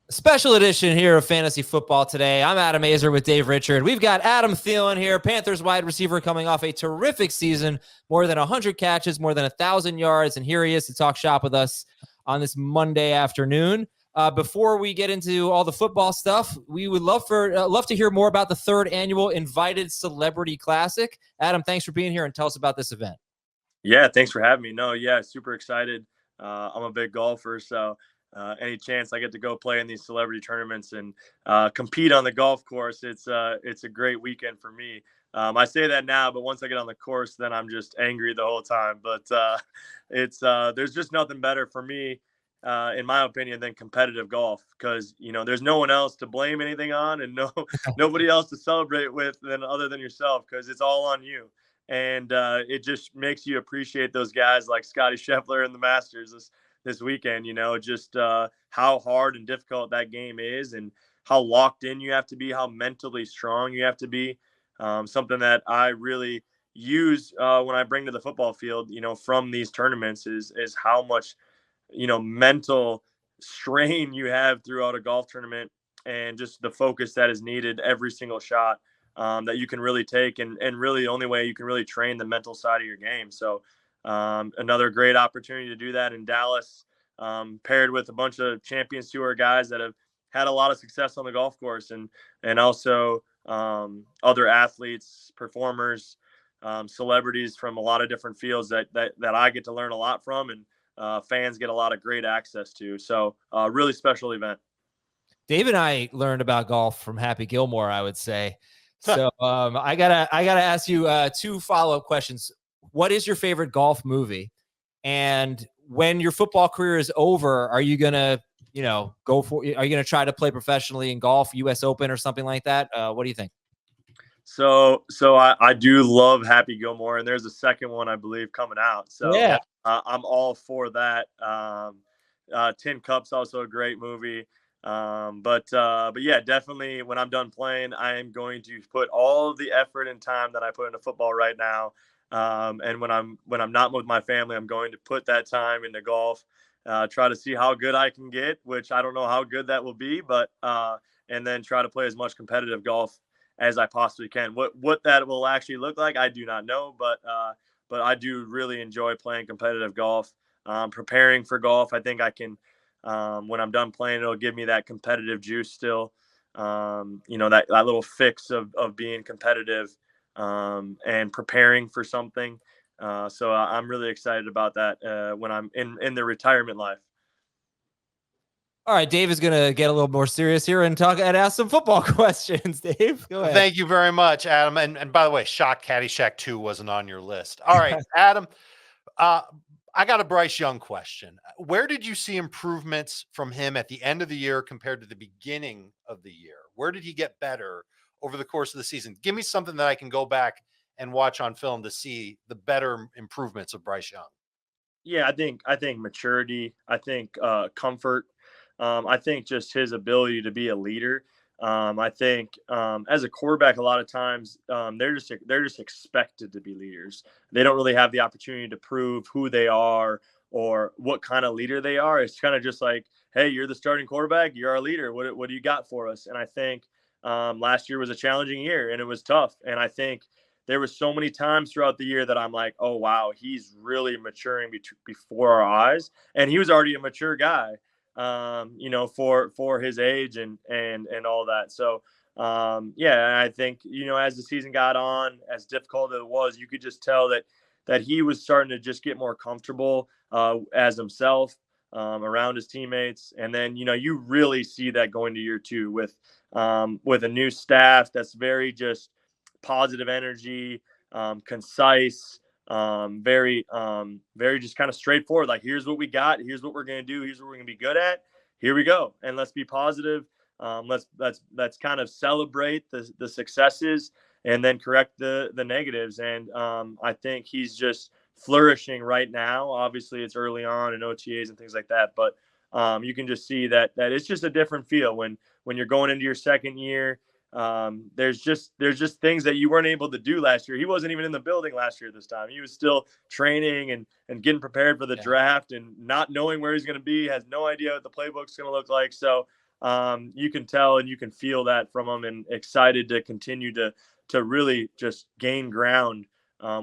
Special edition here of Fantasy Football today. I'm Adam Aizer with Dave Richard. We've got Adam Thielen here, Panthers wide receiver coming off a terrific season, more than 100 catches, more than 1,000 yards, and here he is to talk shop with us on this Monday afternoon. Before we get into all the football stuff, we would love to hear more about the third annual Invited Celebrity Classic. Adam, thanks for being here and tell us about this event. Yeah, thanks for having me. No, yeah, super excited. I'm a big golfer, so any chance I get to go play in these celebrity tournaments and compete on the golf course, it's a great weekend for me. I say that now, but once I get on the course, then I'm just angry the whole time. But there's just nothing better for me, in my opinion, than competitive golf because there's no one else to blame anything on and nobody else to celebrate with other than yourself because it's all on you. And it just makes you appreciate those guys like Scotty Scheffler and the Masters this weekend, just how hard and difficult that game is and how locked in you have to be, how mentally strong you have to be. Something that I really use when I bring to the football field, from these tournaments is how much, mental strain you have throughout a golf tournament and just the focus that is needed every single shot. That you can really take and really the only way you can really train the mental side of your game. So another great opportunity to do that in Dallas, paired with a bunch of Champions Tour guys that have had a lot of success on the golf course and also other athletes, performers, celebrities from a lot of different fields that I get to learn a lot from and fans get a lot of great access to. So really special event. Dave and I learned about golf from Happy Gilmore, I would say. So I gotta ask you two follow-up questions. What is your favorite golf movie? And when your football career is over, are you gonna, are you gonna try to play professionally in golf, US Open or something like that? What do you think? So I do love Happy Gilmore, and there's a second one I believe coming out. So yeah, I'm all for that. Tin Cup's also a great movie. But yeah, definitely when I'm done playing, I am going to put all of the effort and time that I put into football right now. And when I'm not with my family, I'm going to put that time into golf, try to see how good I can get, which I don't know how good that will be, but and then try to play as much competitive golf as I possibly can. What that will actually look like, I do not know, but I do really enjoy playing competitive golf. Preparing for golf, I think I can. When I'm done playing, it'll give me that competitive juice still. That little fix of being competitive and preparing for something. So I'm really excited about that when I'm in the retirement life. All right, Dave is going to get a little more serious here and ask some football questions. Dave, go ahead. Thank you very much, Adam. And by the way, shock Caddyshack 2 wasn't on your list. All right, Adam, I got a Bryce Young question. Where did you see improvements from him at the end of the year compared to the beginning of the year? Where did he get better over the course of the season? Give me something that I can go back and watch on film to see the better improvements of Bryce Young. Yeah, I think maturity. I think comfort. I think just his ability to be a leader. I think as a quarterback, a lot of times they're just expected to be leaders. They don't really have the opportunity to prove who they are or what kind of leader they are. It's kind of just like, hey, you're the starting quarterback. You're our leader. What do you got for us? And I think last year was a challenging year and it was tough. And I think there was so many times throughout the year that I'm like, oh, wow, he's really maturing before our eyes. And he was already a mature guy. For his age and all that. So, yeah, I think, as the season got on, as difficult as it was, you could just tell that he was starting to just get more comfortable as himself around his teammates. And then, you really see that going to year two with a new staff that's very just positive energy, concise, very just kind of straightforward. Like, here's what we got. Here's what we're going to do. Here's what we're going to be good at. Here we go. And let's be positive. Let's kind of celebrate the successes and then correct the negatives. And I think he's just flourishing right now. Obviously it's early on in OTAs and things like that, but you can just see that it's just a different feel when you're going into your second year. There's just things that you weren't able to do last year. He wasn't even in the building last year this time. He was still training and getting prepared for the draft and not knowing where he's going to be, has no idea what the playbook's going to look like. So you can tell and you can feel that from him, and excited to continue to really just gain ground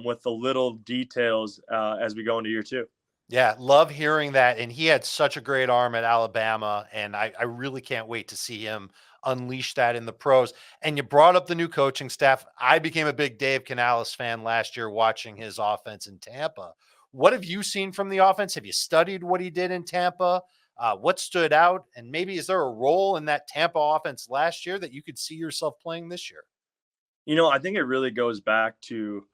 with the little details as we go into year 2. Yeah, love hearing that. And he had such a great arm at Alabama, and I really can't wait to see him unleash that in the pros. And you brought up the new coaching staff. I became a big Dave Canales fan last year watching his offense in Tampa. What have you seen from the offense? Have you studied what he did in Tampa? What stood out? And maybe is there a role in that Tampa offense last year that you could see yourself playing this year? I think it really goes back to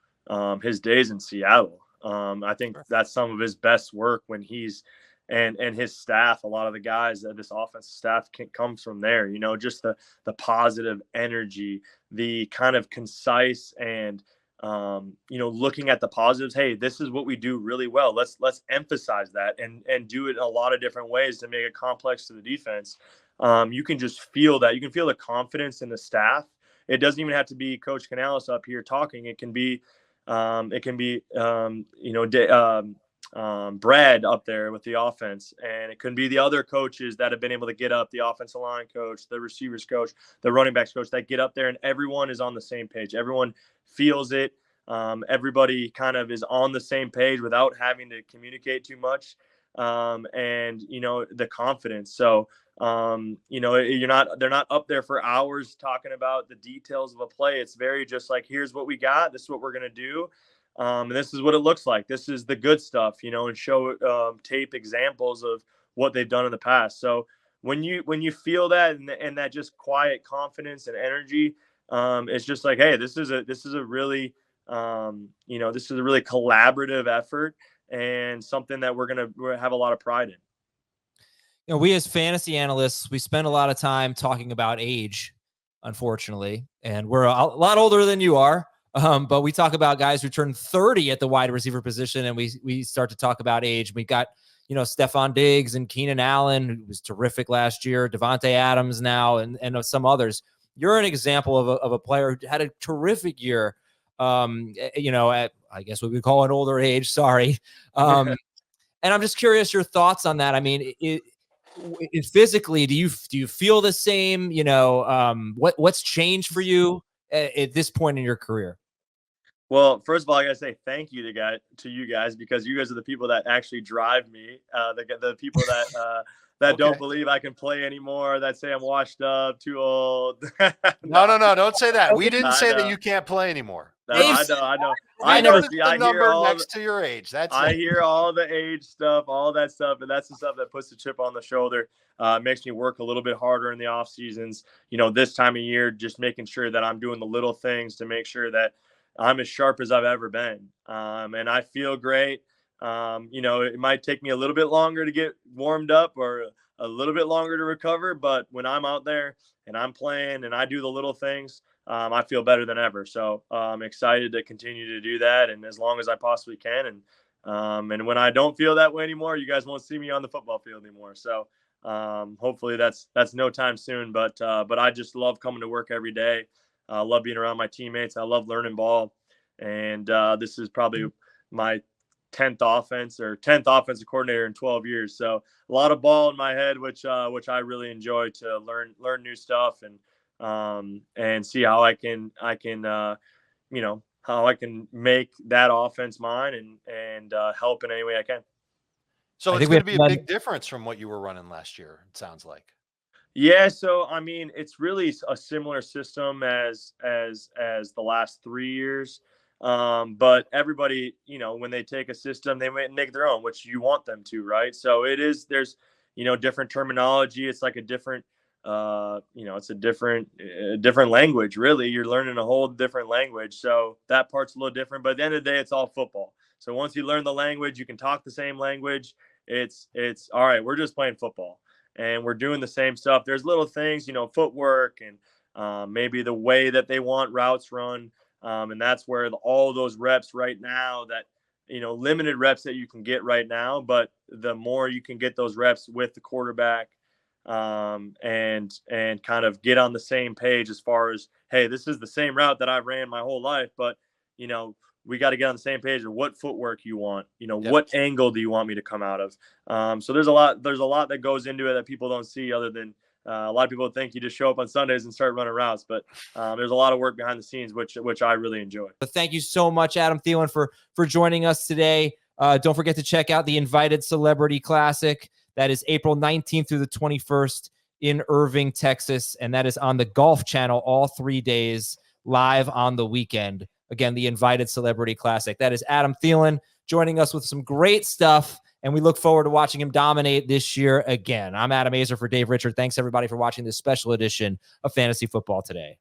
his days in Seattle. I think that's some of his best work when he's and his staff. A lot of the guys that this offensive staff comes from there. Just the positive energy, the kind of concise and looking at the positives. Hey, this is what we do really well. Let's emphasize that and do it in a lot of different ways to make it complex to the defense. You can just feel that. You can feel the confidence in the staff. It doesn't even have to be Coach Canales up here talking. It can be Brad up there with the offense, and it can be the other coaches that have been able to get up, the offensive line coach, the receivers coach, the running backs coach, that get up there, and everyone is on the same page. Everyone feels it. Everybody kind of is on the same page without having to communicate too much. And the confidence. So they're not up there for hours talking about the details of a play. It's very just like, here's what we got. This is what we're going to do. And this is what it looks like. This is the good stuff, and show tape examples of what they've done in the past. So when you feel that and that just quiet confidence and energy, it's just like, hey, this is a really collaborative effort and something that we're going to have a lot of pride in. We as fantasy analysts, we spend a lot of time talking about age, unfortunately, and we're a lot older than you are. But we talk about guys who turn 30 at the wide receiver position, and we start to talk about age. We've got, Stephon Diggs and Keenan Allen, who was terrific last year, Devontae Adams now, and some others. You're an example of a player who had a terrific year, at, I guess what we call an older age. Sorry. And I'm just curious your thoughts on that. I mean, physically, do you feel the same? What's changed for you at this point in your career? Well, first of all, I gotta say thank you to you guys, because you guys are the people that actually drive me. The people that Okay. don't believe I can play anymore, that say I'm washed up, too old. No, don't say that. We didn't say that you can't play anymore. No, I know. I know the number next to your age. I hear all the age stuff, all that stuff, and that's the stuff that puts the chip on the shoulder. Makes me work a little bit harder in the off seasons. This time of year, just making sure that I'm doing the little things to make sure that I'm as sharp as I've ever been. And I feel great. It might take me a little bit longer to get warmed up or a little bit longer to recover, but when I'm out there and I'm playing and I do the little things, I feel better than ever. So I'm excited to continue to do that, and as long as I possibly can. And when I don't feel that way anymore, you guys won't see me on the football field anymore. So hopefully that's no time soon. But I just love coming to work every day. I love being around my teammates. I love learning ball. And this is probably my 10th offensive coordinator in 12 years. So a lot of ball in my head, which I really enjoy, to learn new stuff and see how I can how I can make that offense mine and help in any way I can. So it's going to be a big difference from what you were running last year, it sounds like. Yeah, so I mean, it's really a similar system as the last 3 years. But everybody, when they take a system, they make their own, which you want them to, right? So there's different terminology. It's like a different it's a different language, really. You're learning a whole different language. So that part's a little different, but at the end of the day, it's all football. So once you learn the language, you can talk the same language. It's all right. We're just playing football and we're doing the same stuff. There's little things, footwork and maybe the way that they want routes run. And that's where all those reps right now that, limited reps that you can get right now, but the more you can get those reps with the quarterback, and kind of get on the same page as far as, hey, this is the same route that I've ran my whole life, but we got to get on the same page of what footwork you want, yep. What angle do you want me to come out of? So there's a lot that goes into it that people don't see, other than A lot of people think you just show up on Sundays and start running routes, but there's a lot of work behind the scenes, which I really enjoy. But thank you so much, Adam Thielen, for joining us today. Don't forget to check out the Invited Celebrity Classic. That is April 19th through the 21st in Irving, Texas. And that is on the Golf Channel all 3 days, live on the weekend. Again, the Invited Celebrity Classic. That is Adam Thielen joining us with some great stuff. And we look forward to watching him dominate this year again. I'm Adam Aizer for Dave Richard. Thanks, everybody, for watching this special edition of Fantasy Football Today.